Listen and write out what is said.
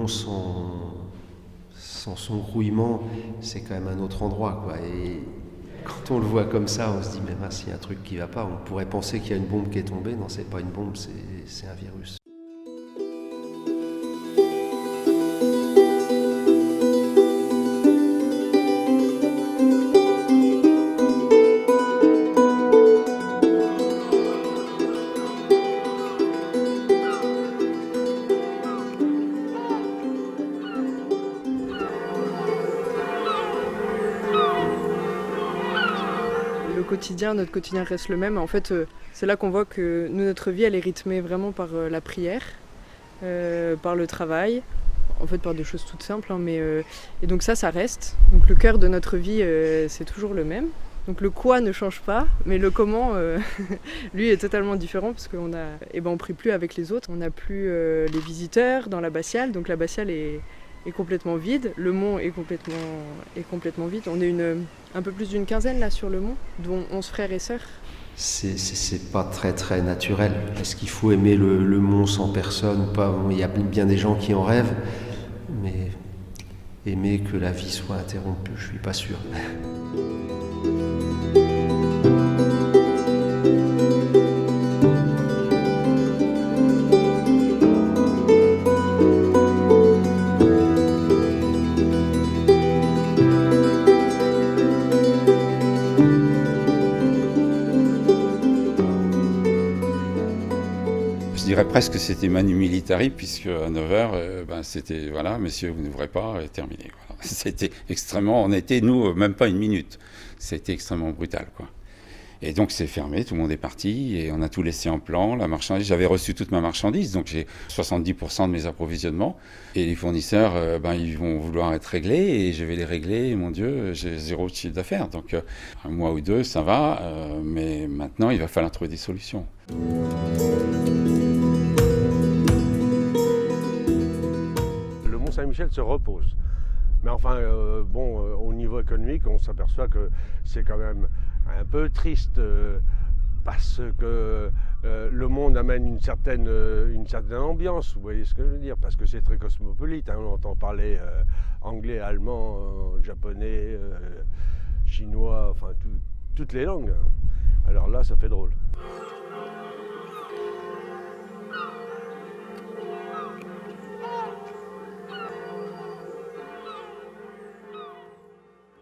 Mont sans son grouillement, c'est quand même un autre endroit, quoi. Et quand on le voit comme ça, on se dit, mais mince, il y a un truc qui va pas. On pourrait penser qu'il y a une bombe qui est tombée. Non, c'est pas une bombe, c'est un virus. Notre quotidien reste le même. En fait, c'est là qu'on voit que nous, notre vie, elle est rythmée vraiment par la prière, par le travail, en fait par des choses toutes simples, hein, et donc ça reste. Donc le cœur de notre vie, c'est toujours le même. Donc le quoi ne change pas, mais le comment, lui, est totalement différent parce on prie plus avec les autres, on n'a plus les visiteurs dans l'abbatiale, donc l'abbatiale est complètement vide, le mont est complètement vide. On est un peu plus d'une quinzaine là sur le mont, dont 11 frères et sœurs. C'est pas très très naturel. Est-ce qu'il faut aimer le mont sans personne ou pas? Il y a bien des gens qui en rêvent, mais aimer que la vie soit interrompue, je suis pas sûr. Je dirais presque que c'était manu militari, puisque à 9h, c'était voilà, messieurs, vous n'ouvrez pas, et terminé. Voilà. C'était extrêmement, on était, nous, même pas une minute. C'était extrêmement brutal, quoi. Et donc c'est fermé, tout le monde est parti, et on a tout laissé en plan, la marchandise. J'avais reçu toute ma marchandise, donc j'ai 70% de mes approvisionnements. Et les fournisseurs, ils vont vouloir être réglés, et je vais les régler, et mon Dieu, j'ai 0 chiffre d'affaires. Donc un mois ou 2, ça va, mais maintenant il va falloir trouver des solutions. Saint-Michel se repose. Mais enfin, au niveau économique, on s'aperçoit que c'est quand même un peu triste parce que le monde amène une certaine ambiance, vous voyez ce que je veux dire, parce que c'est très cosmopolite, hein, on entend parler anglais, allemand, japonais, chinois, enfin toutes les langues. Alors là, ça fait drôle.